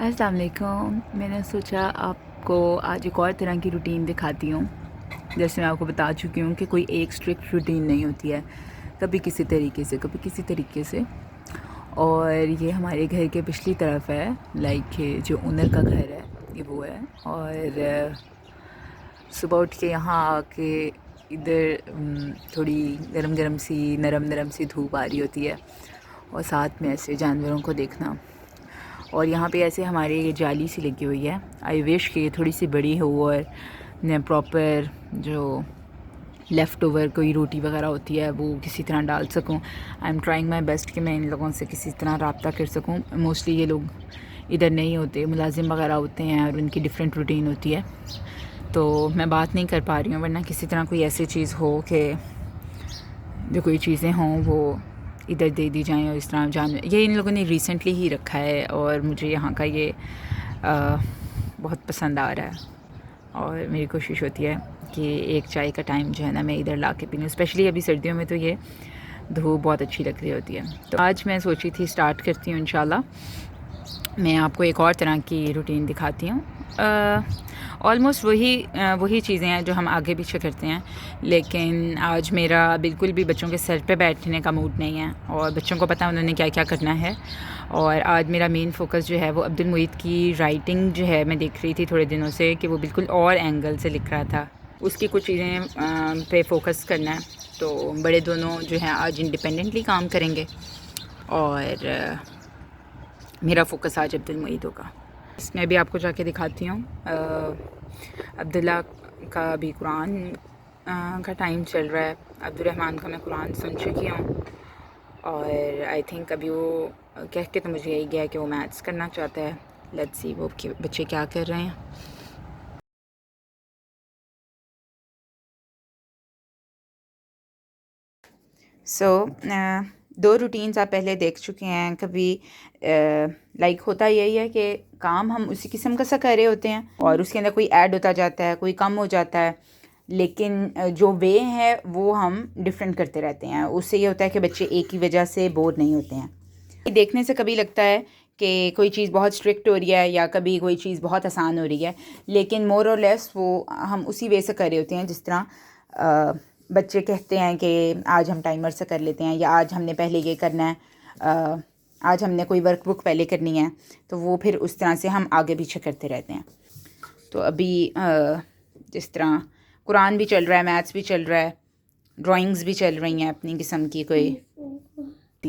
अस्सलाम वालेकुम। मैंने सोचा आपको आज एक और तरह की रूटीन दिखाती हूँ। जैसे मैं आपको बता चुकी हूँ कि कोई एक स्ट्रिक्ट रूटीन नहीं होती है, कभी किसी तरीके से कभी किसी तरीके से। और ये हमारे घर के पिछली तरफ है, लाइक जो ओनर का घर है ये वो है। और सुबह उठ के यहाँ आके इधर थोड़ी गरम गरम सी नरम नरम सी धूप आ रही होती है, और साथ में ऐसे जानवरों को देखना। और यहाँ पे ऐसे हमारे ये जाली सी लगी हुई है। आई विश कि थोड़ी सी बड़ी हो और मैं प्रॉपर जो लेफ़्ट ओवर कोई रोटी वगैरह होती है वो किसी तरह डाल सकूँ। I am trying my best कि मैं इन लोगों से किसी तरह रब्ता कर सकूँ। मोस्टली ये लोग इधर नहीं होते, मुलाजिम वगैरह होते हैं और उनकी डिफरेंट रूटीन होती है, तो मैं बात नहीं कर पा रही हूँ। वरना किसी तरह कोई ऐसी चीज़ हो कि जो कोई चीज़ें हों वो इधर दे दी जाएँ। और इस तरह जान ये इन लोगों ने रिसेंटली ही रखा है और मुझे यहाँ का ये बहुत पसंद आ रहा है। और मेरी कोशिश होती है कि एक चाय का टाइम जो है ना मैं इधर ला के पी लूँ। स्पेशली अभी सर्दियों में तो ये धूप बहुत अच्छी लग रही होती है। तो आज मैं सोची थी स्टार्ट करती हूँ इंशाल्लाह। मैं आपको एक और तरह की रूटीन दिखाती हूँ। ऑलमोस्ट वही चीज़ें हैं जो हम आगे पीछे करते हैं, लेकिन आज मेरा बिल्कुल भी बच्चों के सर पे बैठने का मूड नहीं है और बच्चों को पता है उन्होंने क्या क्या करना है। और आज मेरा मेन फोकस जो है वो अब्दुल मुईद की राइटिंग जो है, मैं देख रही थी थोड़े दिनों से कि वो बिल्कुल और एंगल से लिख रहा था, उसकी कुछ चीज़ें पे फोकस करना है। तो बड़े दोनों जो हैं आज इंडिपेंडेंटली काम करेंगे और मेरा फ़ोकस आज अब्दुल मुईद होगा। मैं भी आपको जाके दिखाती हूँ। अब्दुल्ला का अभी कुरान का टाइम चल रहा है। अब्दुर्रहमान का मैं कुरान सुन चुकी हूँ और आई थिंक अभी वो कह के तो मुझे यही गया कि वो मैथ्स करना चाहता है। लेट्स सी वो बच्चे क्या कर रहे हैं। दो रूटीन्स आप पहले देख चुके हैं। कभी लाइक होता यही है कि काम हम उसी किस्म का सा कर रहे होते हैं और उसके अंदर कोई ऐड होता जाता है, कोई कम हो जाता है, लेकिन जो वे है वो हम डिफरेंट करते रहते हैं। उससे ये होता है कि बच्चे एक ही वजह से बोर नहीं होते हैं। देखने से कभी लगता है कि कोई चीज़ बहुत स्ट्रिक्ट हो रही है या कभी कोई चीज़ बहुत आसान हो रही है, लेकिन मोर और लेस वो हम उसी वे से कर रहे होते हैं। जिस तरह बच्चे कहते हैं कि आज हम टाइमर से कर लेते हैं, या आज हमने पहले ये करना है, आज हमने कोई वर्कबुक पहले करनी है, तो वो फिर उस तरह से हम आगे पीछे करते रहते हैं। तो अभी जिस तरह कुरान भी चल रहा है, मैथ्स भी चल रहा है, ड्राइंग्स भी चल रही हैं अपनी किस्म की कोई।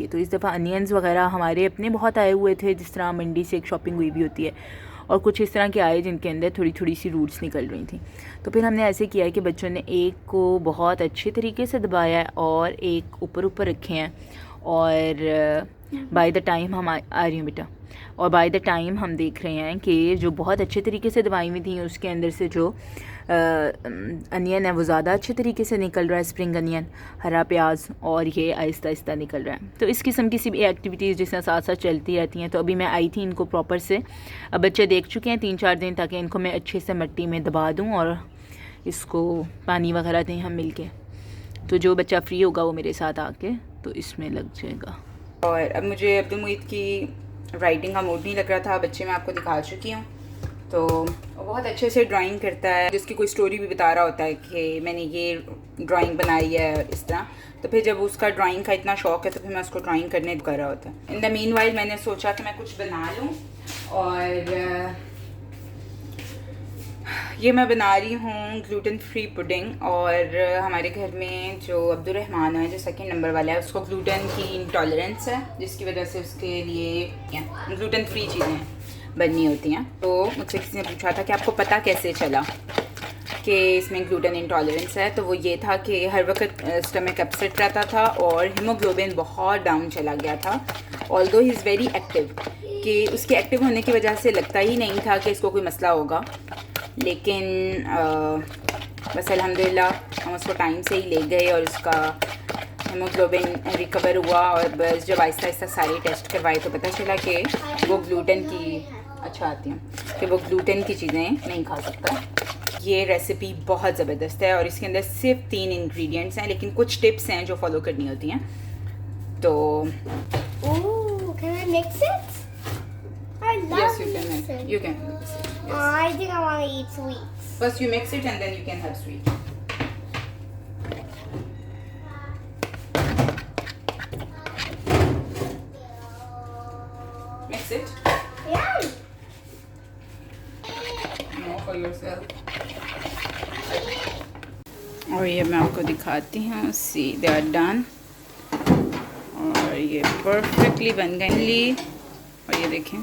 तो इस दफ़ा अनियंस वगैरह हमारे अपने बहुत आए हुए थे, जिस तरह मंडी से एक शॉपिंग हुई भी होती है, और कुछ इस तरह के आए जिनके अंदर थोड़ी थोड़ी सी रूट्स निकल रही थी। तो फिर हमने ऐसे किया है कि बच्चों ने एक को बहुत अच्छे तरीके से दबाया है और एक ऊपर ऊपर रखे हैं। और बाय द टाइम हम आ रही हूँ बेटा, और बाय द टाइम हम देख रहे हैं कि जो बहुत अच्छे तरीके से दवाई हुई थी उसके अंदर से जो अनियन है वो ज़्यादा अच्छे तरीके से निकल रहा है, स्प्रिंग अनियन, हरा प्याज, और ये आहिस्ता आहिस्ता निकल रहा है। तो इस किस्म की सी भी एक्टिविटीज़ जिसमें साथ साथ चलती रहती हैं। तो अभी मैं आई थी इनको प्रॉपर से, अब बच्चे देख चुके हैं 3-4 दिन, ताकि इनको मैं अच्छे से मिट्टी में दबा दूँ और इसको पानी वगैरह दें हम मिल के। तो जो बच्चा फ्री होगा वो मेरे साथ आके तो इसमें लग जाएगा। और अब मुझे अब्दुल मुईद की राइटिंग का मूड नहीं लग रहा था। बच्चे मैं आपको दिखा चुकी हूँ, तो वो बहुत अच्छे से ड्राइंग करता है, जिसकी कोई स्टोरी भी बता रहा होता है कि मैंने ये ड्राइंग बनाई है इस तरह। तो फिर जब उसका ड्राइंग का इतना शौक है तो फिर मैं उसको ड्राइंग करने कर रहा होता है। इन द मीन वाइल मैंने सोचा कि मैं कुछ बना लूँ, और ये मैं बना रही हूँ ग्लूटेन फ्री पुडिंग। और हमारे घर में जो अब्दुर्रहमान है, जो सेकंड नंबर वाला है, उसको ग्लूटेन की इंटॉलरेंस है, जिसकी वजह से उसके लिए ग्लूटेन फ्री चीज़ें बननी होती हैं। तो मुझसे किसी ने पूछा था कि आपको पता कैसे चला कि इसमें ग्लूटेन इंटॉलरेंस है। तो वो ये था कि हर वक्त स्टमक अपसेट रहता था और हीमोग्लोबिन बहुत डाउन चला गया था। Although he is very active, कि उसके एक्टिव होने की वजह से लगता ही नहीं था कि इसको कोई मसला होगा, लेकिन बस अल्हम्दुलिल्लाह हम उसको टाइम से ही ले गए और उसका हीमोग्लोबिन रिकवर हुआ। और बस जब आहिस्ता आहिस्ता सारे टेस्ट करवाए तो पता चला कि वो ग्लूटेन की आती हूँ कि वो ग्लूटेन की चीज़ें नहीं खा सकता। ये रेसिपी बहुत ज़बरदस्त है और इसके अंदर सिर्फ 3 इंग्रेडिएंट्स हैं, लेकिन कुछ टिप्स हैं जो फॉलो करनी होती हैं। तो Ooh, can I mix it? I I love Yes, you can. mixing. You can mix it. Yes. I think I want to eat sweets. First you mix it and then you can have sweet. Mix it. Yeah. No, for yourself. और ये मैं आपको दिखाती हूँ. सी they are done. और ये perfectly बन गए. और ये देखें.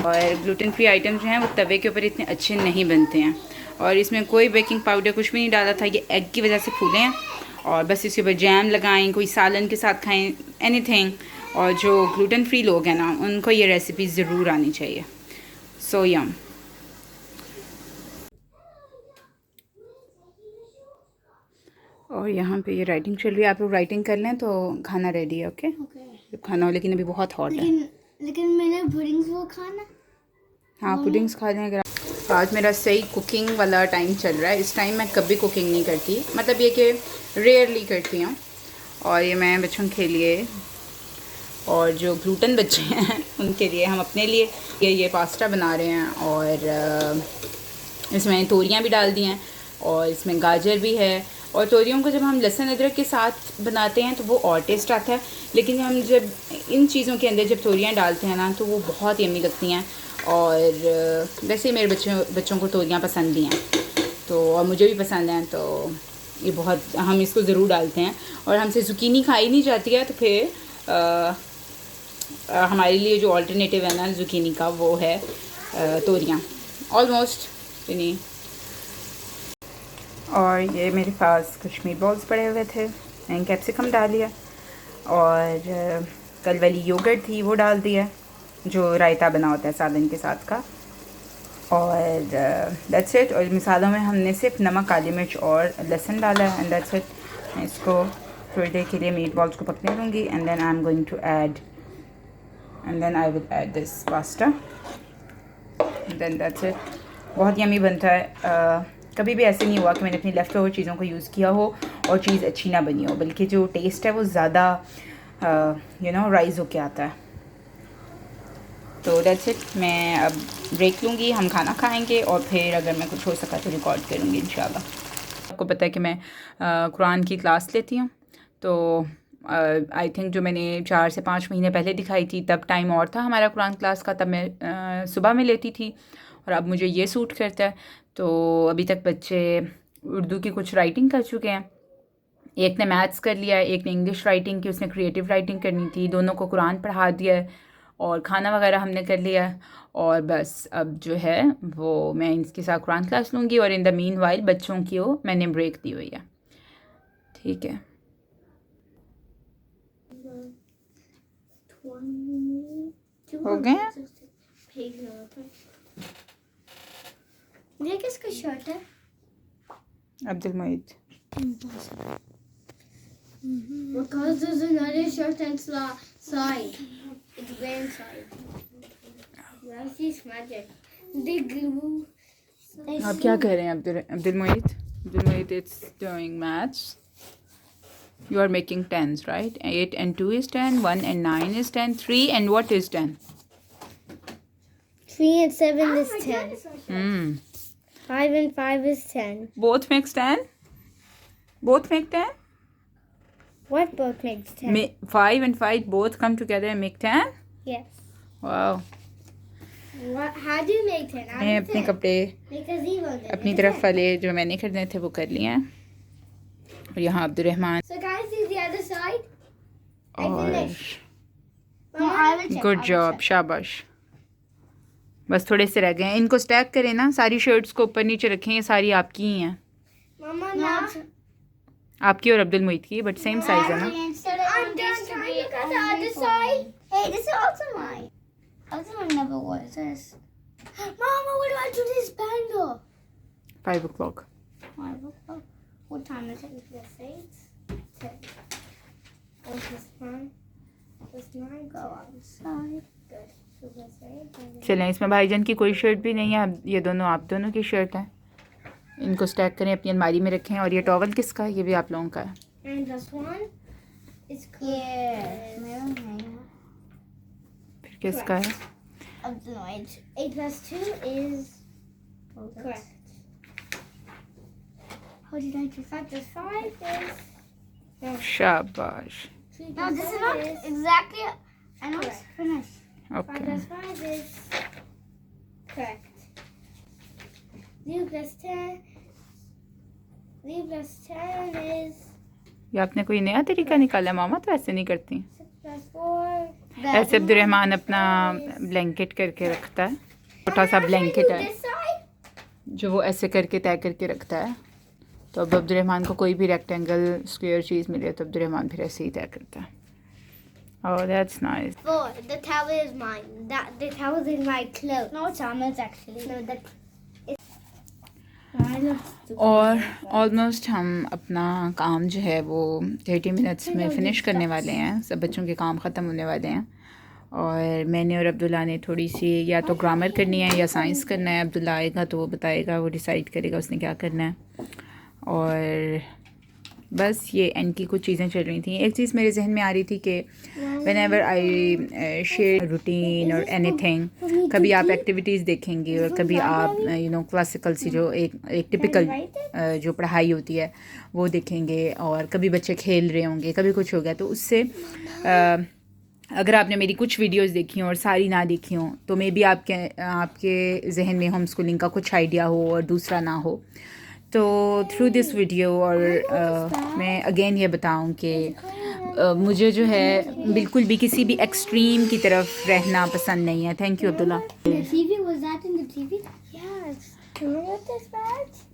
और ग्लूटेन फ्री आइटम जो हैं वो तवे के ऊपर इतने अच्छे नहीं बनते हैं. और इसमें कोई बेकिंग पाउडर कुछ भी नहीं डाला था. ये एग की वजह से फूले हैं. और बस इसके ऊपर जैम लगाएं, कोई सालन के साथ खाएं, एनीथिंग. और जो ग्लूटेन फ्री लोग हैं ना, उनको ये रेसिपी ज़रूर आनी चाहिए. सो यम. और यहाँ पे ये राइटिंग चल रही है. आप लोग राइटिंग कर लें तो खाना रेडी है. ओके खाना हो, लेकिन अभी बहुत हॉट है. लेकिन मैंने पुडिंग्स वो खाना. हाँ पुडिंग्स खा लें. अगर आज मेरा सही कुकिंग वाला टाइम चल रहा है. इस टाइम मैं कभी कुकिंग नहीं करती, मतलब ये कि रेयरली करती हूँ. और ये मैं बच्चों के लिए और जो ग्लूटेन बच्चे हैं उनके लिए, हम अपने लिए ये पास्ता बना रहे हैं. और इसमें तोरियाँ भी डाल दी हैं और इसमें गाजर भी है. और तोरियों को जब हम लहसुन अदरक के साथ बनाते हैं तो वो और टेस्ट आता है. लेकिन हम जब इन चीज़ों के अंदर जब तोरियाँ डालते हैं ना, तो वो बहुत यम्मी लगती हैं. और वैसे ही मेरे बच्चों को तोरियाँ पसंद भी हैं, तो और मुझे भी पसंद हैं. तो ये बहुत, हम इसको ज़रूर डालते हैं. और हमसे ज़ुकीनी खाई नहीं जाती है, तो फिर हमारे लिए जो अल्टरनेटिव है ना ज़ुकीनी का, वो है तोरियाँ. ऑलमोस्ट यानी. और ये मेरे पास कुछ मीट बॉल्स पड़े हुए थे, मैंने कैप्सिकम डाल लिया. और कल वाली योगर्ट थी वो डाल दिया, जो रायता बना होता है सालन के साथ का. और दैट्स इट. और मिसालों में हमने सिर्फ नमक, काली मिर्च और लहसुन डाला है. And that's it. मैं इसको थोड़ी देर के लिए मीट बॉल्स को पकने दूँगी. And then I am going to add, and then I will add this pasta. Then that's it. बहुत यम्मी बनता है. कभी भी ऐसे नहीं हुआ कि मैंने अपनी लेफ़्ट ओवर चीज़ों को यूज़ किया हो और चीज़ अच्छी ना बनी हो, बल्कि जो टेस्ट है वो ज़्यादा राइज होके आता है. तो दैट्स इट. मैं अब ब्रेक लूँगी, हम खाना खाएंगे और फिर अगर मैं कुछ हो सका तो रिकॉर्ड करूँगी इंशाल्लाह. आपको पता है कि मैं कुरान की क्लास लेती हूँ. तो आई थिंक जो मैंने 4 से 5 महीने पहले दिखाई थी, तब टाइम और था हमारा कुरान क्लास का. तब मैं सुबह में लेती थी और अब मुझे ये सूट करता है. तो अभी तक बच्चे उर्दू की कुछ राइटिंग कर चुके हैं. एक ने मैथ्स कर लिया है, एक ने इंग्लिश राइटिंग की, उसने क्रिएटिव राइटिंग करनी थी. दोनों को कुरान पढ़ा दिया है और खाना वगैरह हमने कर लिया है. और बस अब जो है वो मैं इसके साथ कुरान क्लास लूँगी. और इन द मीन वाइल बच्चों की वो मैंने ब्रेक दी हुई है. ठीक है. हो गए. ये किसका शर्ट है? Abdul Moid. Because there's another shirt inside. It's way inside. That's just magic. They glue. आप क्या कह रहे हैं Abdul Moid? Abdul Moid is doing maths. You are making tens, right? 8 and 2 is 10, 1 and 9 is 10, 3 and what is 10? 3 and 7 is 10. 5 and 5 is 10. Both makes 10? Both make 10? What both makes 10? 5 and 5 both come together and make 10? Yes. Wow. How do you make 10? मैं अपने कपड़े Because Evo did. अपनी तरफ वाले जो मैंने खरीदने थे वो कर लिए हैं. और यहाँ Abdurrahman. So guys, see the other side. और Mama, गुड जॉब, शाबाश. बस थोड़े से रह गए हैं. इनको स्टैक करें ना, सारी शर्ट्स को ऊपर नीचे रखें. ये सारी आपकी ही हैं. Mama, now. आपकी और अब्दुल मोइद की, बट सेम साइज है ना. I'm done trying to get the other side. Hey, this is also mine. Other one never was this. Mama, what do I do this bangle? 5 o'clock. 5 o'clock. What time is it? Let's say it's 10. What's this one? Does mine go outside? Good. So let's say. चलें, इसमें भाईजान की कोई shirt भी नहीं है. ये दोनों आप दोनों की शर्ट हैं. इनको स्टैक करें, अपनी अलमारी में रखें. और ये टॉवल किसका है? ये भी आप लोगों का है. And this one is cool. Yes. फिर किसका है? of the knowledge. 8 plus 2 is correct. How did I do 5 plus 5 is... No, शाबाश. 3 plus this is not exactly... I know it's finished. 5 okay. plus 5 is correct. 0 plus 10... 3 plus 10 is... ये आपने कोई नया तरीका निकाला मामा, तो ऐसे नहीं करती. 6 plus 4... ऐसे अब्दुलरहमान अपना ब्लैंकेट करके रखता है, छोटा सा ब्लैंकेट है This side? जो वो ऐसे करके तय करके रखता है. तो अब अब्दुलरहमान को कोई भी रेक्टेंगल स्क्वायर चीज़ मिले तो अब्दुलरहमान फिर ऐसे ही तय करता है. Oh that's nice. 4. The towel is mine. The towel is in my clothes. No, it's Ahmed's actually. No, that... और ऑलमोस्ट हम अपना काम जो है वो 30 मिनट्स में फ़िनिश करने वाले हैं. सब बच्चों के काम ख़त्म होने वाले हैं और मैंने और अब्दुल्ला ने थोड़ी सी या तो ग्रामर करनी है या साइंस करना है. अब्दुल्ला आएगा तो वो बताएगा, वो डिसाइड करेगा उसने क्या करना है. और बस ये एंड की कुछ चीज़ें चल रही थी. एक चीज़ मेरे जहन में आ रही थी कि when ever I share routine और एनीथिंग, कभी आप एक्टिविटीज़ देखेंगे और कभी आप क्लासिकल सी जो एक टिपिकल जो पढ़ाई होती है वो देखेंगे, और कभी बच्चे खेल रहे होंगे, कभी कुछ हो गया. तो उससे अगर आपने मेरी कुछ वीडियोस देखी हों और सारी ना देखी हों तो मे बी आपके जहन में होम स्कूलिंग का कुछ आइडिया हो और दूसरा ना हो. तो थ्रू दिस वीडियो और मैं अगेन ये बताऊं कि मुझे जो है बिल्कुल भी किसी भी एक्सट्रीम की तरफ रहना पसंद नहीं है. Thank you Abdullah. The TV, was that in the TV? Yes. Can we get this badge?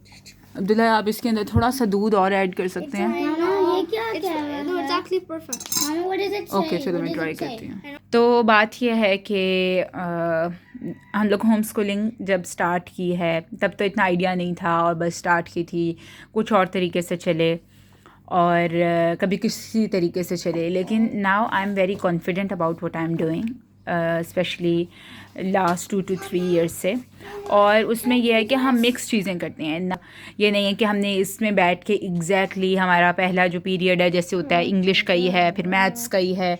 Abdullah आप इसके अंदर थोड़ा सा दूध और ऐड कर सकते हैं. Mama, ये क्या क्या है? No, it's actually perfect. Mama, what does it say? Okay चलो What मैं does ट्राई it say? करती हूँ. तो बात यह है कि हम लोग होम स्कूलिंग जब स्टार्ट की है तब तो इतना आइडिया नहीं था और बस स्टार्ट की थी, कुछ और तरीके से चले और कभी किसी तरीके से चले. लेकिन now I am very confident about what I am doing, specially last 2 to 3 years से. और उसमें यह है कि हम मिक्स चीज़ें करते हैं ना. ये नहीं है कि हमने इसमें बैठ के एग्जैक्टली हमारा पहला जो पीरियड है जैसे होता है इंग्लिश का ही है, फिर मैथ्स का ही है,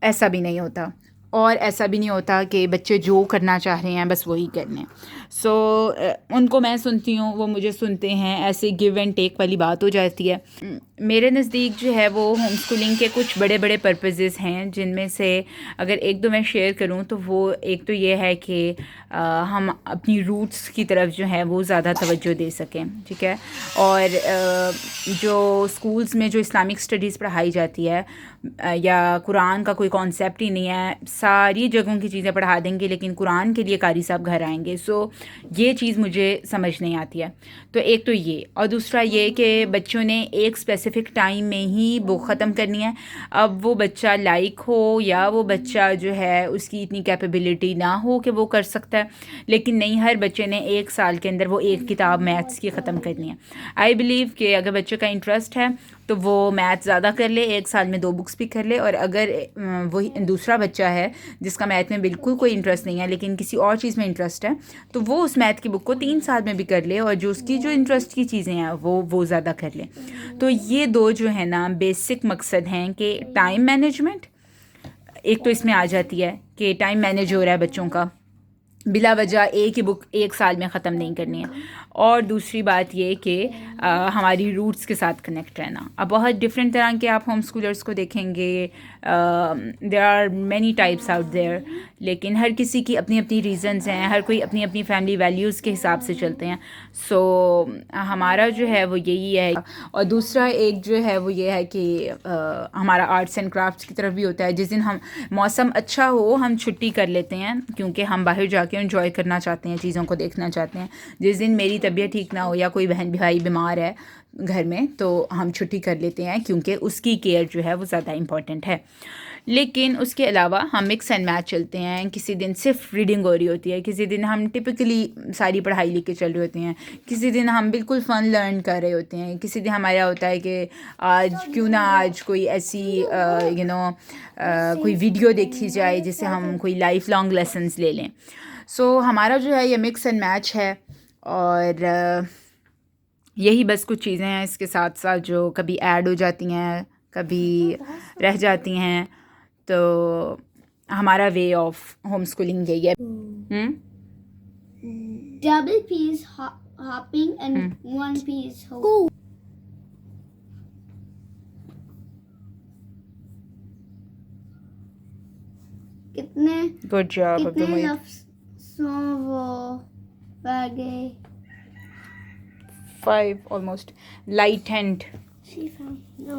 ऐसा भी नहीं होता. और ऐसा भी नहीं होता कि बच्चे जो करना चाह रहे हैं बस वही कर लें. सो उनको मैं सुनती हूँ, वो मुझे सुनते हैं, ऐसे गिव एंड टेक वाली बात हो जाती है. मेरे नज़दीक जो है वो होम स्कूलिंग के कुछ बड़े बड़े पर्पसेस हैं, जिनमें से अगर एक दो मैं शेयर करूँ तो वो एक तो ये है कि हम अपनी रूट्स की तरफ जो है वो ज़्यादा तवज्जो दे सकें. ठीक है. और जो स्कूल्स में जो इस्लामिक स्टडीज़ पढ़ाई जाती है या कुरान का कोई कॉन्सेप्ट ही नहीं है, सारी जगहों की चीज़ें पढ़ा देंगे लेकिन कुरान के लिए कारी साहब घर आएंगे. सो ये चीज़ मुझे समझ नहीं आती है. तो एक तो ये, और दूसरा ये कि बच्चों ने एक स्पेसिफ़िक टाइम में ही बुक ख़त्म करनी है. अब वो बच्चा लाइक हो या वो बच्चा जो है उसकी इतनी कैपेबिलिटी ना हो कि वो कर सकता है, लेकिन नहीं, हर बच्चे ने 1 साल के अंदर वो एक किताब मैथ्स की ख़त्म करनी है. आई बिलीव कि अगर बच्चे का इंटरेस्ट है तो वो मैथ ज़्यादा कर ले, 1 साल में 2 बुक्स भी कर ले. और अगर वही दूसरा बच्चा है जिसका मैथ में बिल्कुल कोई इंटरेस्ट नहीं है लेकिन किसी और चीज़ में इंटरेस्ट है, तो वो उस मैथ की बुक को 3 साल में भी कर ले और जो उसकी जो इंटरेस्ट की चीज़ें हैं वो ज़्यादा कर ले. तो ये दो जो है ना बेसिक मकसद हैं कि टाइम मैनेजमेंट एक तो इसमें आ जाती है कि टाइम मैनेज हो रहा है बच्चों का, बिला वजह एक ही बुक 1 साल में ख़त्म नहीं करनी है. और दूसरी बात ये कि हमारी रूट्स के साथ कनेक्ट रहना. अब बहुत डिफरेंट तरह के आप होम स्कूलर्स को देखेंगे, there are many types out there, लेकिन हर किसी की अपनी अपनी रीज़न्स हैं, हर कोई अपनी अपनी फैमिली वैल्यूज़ के हिसाब से चलते हैं. सो हमारा जो है वो यही है. और दूसरा एक जो है वो ये है कि हमारा आर्ट्स एंड क्राफ्ट्स की तरफ भी होता है. जिस दिन हम मौसम अच्छा हो हम छुट्टी कर लेते हैं क्योंकि हम बाहर जाके एंजॉय करना चाहते हैं, चीज़ों को देखना चाहते हैं. जिस दिन मेरी तबीयत ठीक ना हो या कोई बहन भाई बीमार है घर में तो हम छुट्टी कर लेते हैं क्योंकि उसकी केयर जो है वो ज़्यादा इम्पॉर्टेंट है. लेकिन उसके अलावा हम मिक्स एंड मैच चलते हैं. किसी दिन सिर्फ रीडिंग हो रही होती है, किसी दिन हम टिपिकली सारी पढ़ाई लेके चल रहे होते हैं, किसी दिन हम बिल्कुल फ़न लर्न कर रहे होते हैं, किसी दिन हमारा होता है कि आज क्यों ना आज कोई ऐसी कोई वीडियो देखी जाए जिससे हम कोई लाइफ लॉन्ग लेसन्स ले लें. सो हमारा जो है ये मिक्स एंड मैच है. और यही बस कुछ चीज़ें हैं इसके साथ साथ जो कभी ऐड हो जाती हैं, कभी रह जाती हैं. तो हमारा वे ऑफ होम स्कूलिंग यही है। Double P is hopping and one P is hope. कितने गुड जॉब कितने अब्दुल लफ्ज़ों वो रह गए? 5 almost. Light hand. She found no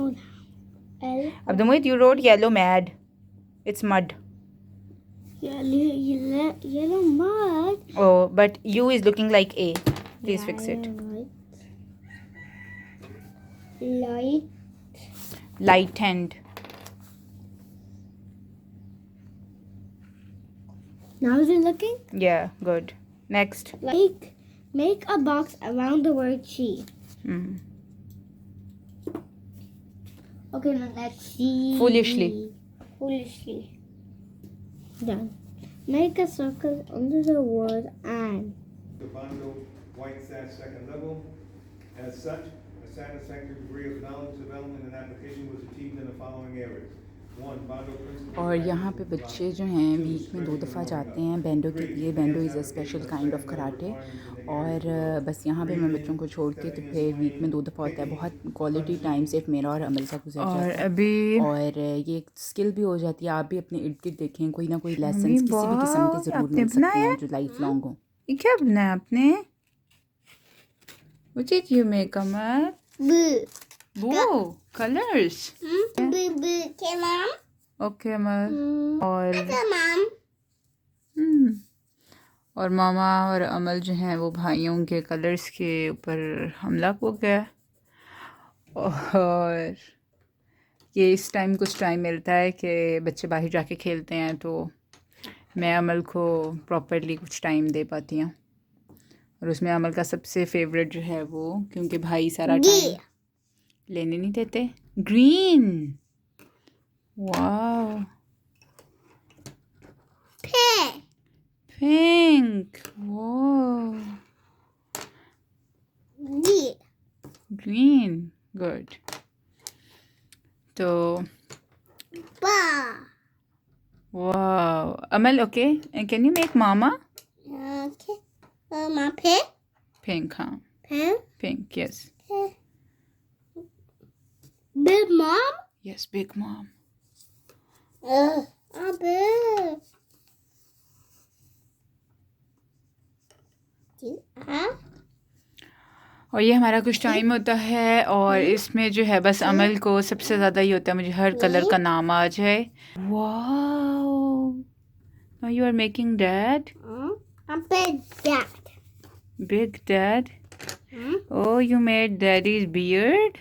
L. Abdul you wrote yellow mad. It's mud. Yellow mud. Oh, but U is looking like A. Please fix it. Light hand. Now is it looking? Yeah, good. Next. Make a box around the word she. Okay, now next. Foolishly. Done. Make a circle under the word and. The Bondo White SAS second level. As such, a satisfactory degree of knowledge development and application was achieved in the following areas. One, Bondo principles. और यहाँ पे बच्चे जो हैं week में 2 दफ़ा जाते हैं बेंडो के लिए। Bendo is a special kind of karate. और बस यहाँ पे मैं बच्चों को छोड़ के तो फिर वीक में 2 दफ़ा होता है। बहुत क्वालिटी टाइम सिर्फ मेरा और अमल का गुजर जाता है। और ये एक स्किल भी हो जाती है। आप भी अपने इर्द गिर्द देखें, कोई ना कोई लेसन किसी भी किस्म के ज़रूर मिल सकते हैं जो लाइफ लॉन्ग हो। ये क्या बनाया आपने? What did you make, Amal? Blue colors. Okay, Mom. Okay, Amal. और Mom. और मामा और अमल जो हैं वो भाइयों के कलर्स के ऊपर हमला हो गया। और ये इस टाइम कुछ टाइम मिलता है कि बच्चे बाहर जाके खेलते हैं तो मैं अमल को प्रॉपरली कुछ टाइम दे पाती हूँ। और उसमें अमल का सबसे फेवरेट जो है वो, क्योंकि भाई सारा टाइम लेने नहीं देते, ग्रीन। वाह, पिंक। वाह, ग्रीन, गुड। तो वाह Amal, okay, can you make mama? Okay. My pink. Pink, हाँ, pink, yes. Big Mom. Yes, big mom. Big. और ये हमारा कुछ टाइम होता है और इसमें जो है बस अमल को सबसे ज़्यादा ये होता है मुझे हर कलर का नाम आ जाए। Wow, now you are making dad. I'm Big Dad. Big dad. Oh, you made daddy's beard?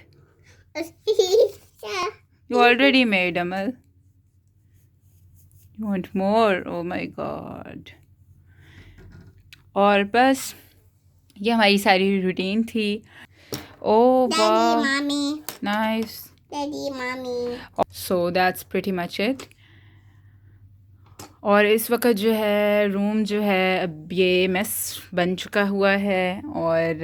Yeah. You already made, Amal. You want more? Oh my God. और बस ये हमारी सारी रूटीन थी। Oh wow. Mommy. Nice. Daddy, Mommy. So that's pretty much it. और इस वक्त जो है रूम जो है अब ये मेस बन चुका हुआ है। और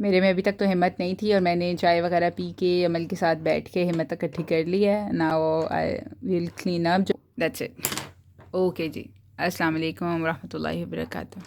मेरे में अभी तक तो हिम्मत नहीं थी और मैंने चाय वगैरह पी के अमल के साथ बैठ के हिम्मत इकट्ठी कर ली है। Now I will clean up. That's it. Okay जी, अस्सलाम वालेकुम रहमतुल्लाहि व बरकातहू।